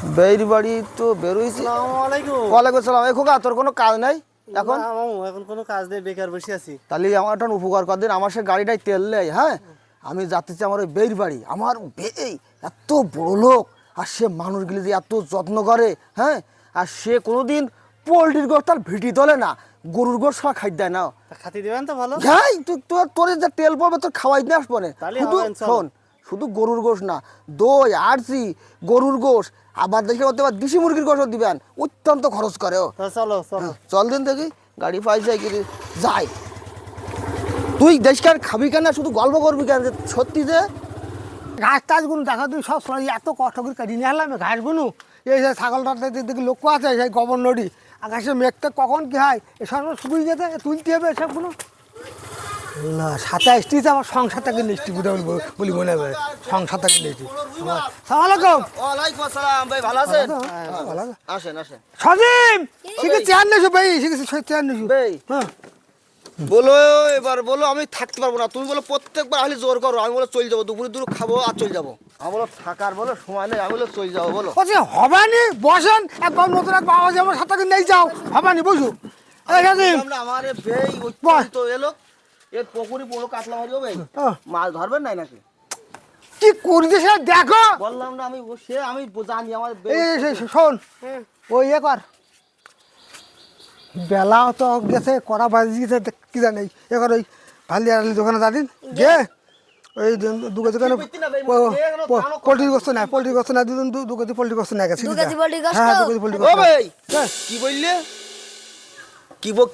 বের বাড়ি তো বেরোইছি। আসসালামু আলাইকুম। ওয়ালাইকুম আসসালাম। এই খোকা তোর কোনো কাজ নাই এখন? না মামু, এখন কোনো কাজ নেই, বেকার বসে আছি। তাহলে আমার একটা উপকার কর দিন, আমার সে গাড়িটাই তেল নেই। হ্যাঁ, আমি যাচ্ছি আমার ওই বের বাড়ি। আমার বেই এত বড় লোক, আর সে মানুষগুলি যে এত যত্ন করে। হ্যাঁ, আর সে কোনোদিন পোলট্রির গোষ্ঠ তার ভিটি তোলে না, গরুর গোষ্ঠ সব খাই দেয় না। তা খাতি দিবেন তো ভালো। হ্যাঁ, তোর তোর যে তেল পড়বে তোর খাওয়াই নিয়ে আসবো না। তাহলে শুধু হবেন, চলো। শোন, শুধু গরুর গোষ্ঠ না, দই আরসি গরুর গোষ্ঠ, আবার দেখে হতে পারে দেশি মুরগির গোষ্ঠ দিবেন, অত্যন্ত খরচ করে। ও তা চলো চলো। চল দিন দেখি গাড়ি পাইছে কি যাই। তুই দেশকার খাবি কেন, শুধু গল্প করবি কেন? যে সত্যি যে ঘাস টাসগুলো দেখা তুই সব সময় এত কষ্ট করে কাটি নিয়ে এলাম ঘাসগুলো। এই যে ছাগলটা দেখি লক্ষ্য আছে, সেই গোবর নদী আকাশে মেঘটা কখন কি হয় এসব শুকিয়ে যেতে তুলতে হবে এসবগুলো। না 27টিতে আমার সংসারটাকে নিচ্ছি বলি মনে হবে, সংসারটাকে নিচ্ছি। সালামালাইকুম। ওয়ালাইকুম আসসালাম। ভাই ভালো আছেন? ভালো আছো? আসেন আসেন। সজিম শিখে চেয়ার নিয়েছো ভাই, শিখেছি চেয়ার নিয়েছো। ভাই হ্যাঁ বলো, এবার বলো। আমি থাকতে পারবো না, তুমি বলো প্রত্যেকবার আসলে জোর করো। আমি বলো চলে যাবো, দুপুরে দুপুরে খাবো আর চলে যাবো। আমি বলো থাকার বলো সময় নেই, আমি বলো চলে যাবো। বলো বলছি হবানি, বসেন একবার নতুন এক বাবা যেমন সাঁতার নেই যাও, হবানি বসু। এই সজিম আমার বেই ওই তো এলো, এর পুকুরি বড় কাতলা মারিও ভাই, মাছ ধরবেন নাই নাকি? কি করছে সে দেখো। বললাম না আমি, সে আমি জানি আমার এই শোন, ওই ইয়ে কর, বেলাও তো গেছে, কড়া বাজি গেছে, কি জানি এবার ওই ভালি আড়ালি দোকানে দাদিন গে ওই দুকেজি দোকানে পোলট্রির গোস্ত নেয়, পোলট্রির গোস্ত নেয়, দু কেজি পোলট্রির গোস্ত নেয় গেছে। 2 কেজি পোল্ট্রির গোশত? হ্যাঁ 2 কেজি পোলট্রির ও গোস্ত। ভাই হ্যাঁ কি বললে?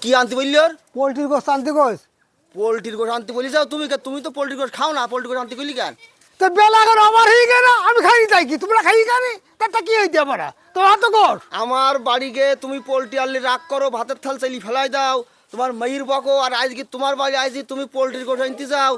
কি আনতে বললি? ওর পোলট্রির গোস্ত আনতে কইস। পোলট্রির গোশ আনতে বলি যাও তুমি? তুমি তো পোলট্রির গোশ খাও না, পোলট্রির গোশ আনতে কইলি কেন? তো বেলা এখন আমার হয়ে গেল, আমি খাই তাই কি তোমরা খাই কেন? তারটা কি হইতে পারে তোমার তো কর। আমার বাড়ি গে তুমি পোলট্রি আনলে রাগ করো, ভাতের থাল চাইলি ফেলাই দাও, তোমার মেয়ের বকো, আর আজকে তোমার বাড়ি আইজি তুমি পোলট্রির গোশ আনতে যাও।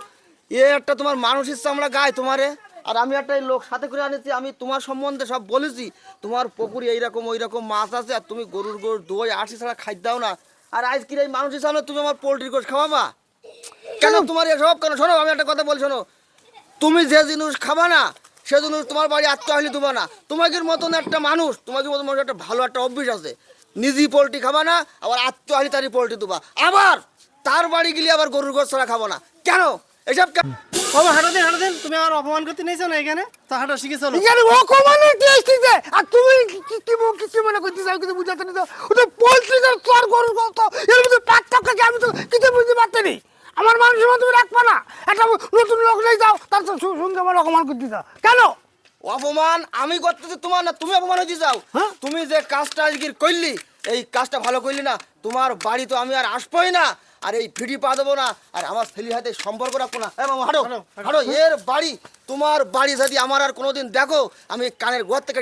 এ একটা তোমার মানুষের চামড়া গায়ে তোমারে। আর আমি একটা এই লোক সাথে করে আনেছি, আমি তোমার সম্বন্ধে সব বলেছি, তোমার পুকুরে এইরকম ওই রকম মাছ আছে, আর তুমি গরুর গোশ দই আরসি ছাড়া খাই দাও না। আর আজকের এই মানুষের সামনে তুমি আমার পোলট্রির গোশ খাওয়াবা কেন? তোমার এসব কেন? শোনো, আমি একটা কথা বলি শোনো, তুমি যে জিনিস খাবা না সে জিনিস তোমার বাড়ি আত্মহালি দেবো না। তোমাকে মতন একটা মানুষ, তোমাকে মতন মানুষ একটা ভালো একটা অভ্যাস আছে, নিজেই পোলট্রি খাবা না, আবার আত্মহালি তারই পোলট্রি দেবা, আবার তার বাড়ি গেলে আবার গরুর গোশ ছাড়া খাবো না। কেন এসব? বাবা হাঁটা দিন, তুমি আমার অপমান করতে নিয়েছো না এখানে, তো হাঁটা শিখে চলো। এখানে ও কমানে টেস্ট দিতে, আর তুমি কি মনে করতে চাও কিছু বুঝাতে না? ও তো পোলট্রি তোর গরুর গোস্ত, এর মধ্যে পার্থক্য কি আমি তো কিছু বুঝতে পারতে নি। আমার মানুষের মতো তুমি রাখবা না, একটা নতুন লোক নেই যাও তার তো সঙ্গে আমার অপমান করতে চাও কেন? অপমান আমি করতেছি তোমার না, তুমি অপমান হয়ে যাও। হ্যাঁ? তুমি যে কাজটা আজকে করলি, এই কাজটা ভালো করলি না, তোমার বাড়ি তো আমি আর আসবোই না, আর এই ভিডি পা দেবো না, আর আমার ছেলের হাতে সম্পর্ক রাখবো না। মামা হাঁটো হাঁটো, এর বাড়ি তোমার বাড়ি যদি আমার আর কোনোদিন দেখো, আমি কানের গোড় থেকে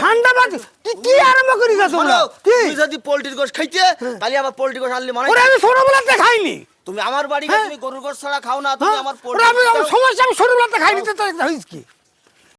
ঠান্ডা বাজে কি আরম্ভ করি না তোমরা? তুমি যদি পোলট্রির গোশ খাইতে, তাহলে আবার পোলট্রি গোশ আনলে মানে ওরে আমি ছোটবেলাতে খাইনি। তুমি আমার বাড়ি হ্যাঁ? তুমি গরুর গোশ ছাড়া খাও না, তুমি আমার ওরে আমি সমস্যা, আমি ছোটবেলাতে খাইনি তো হইছে কি?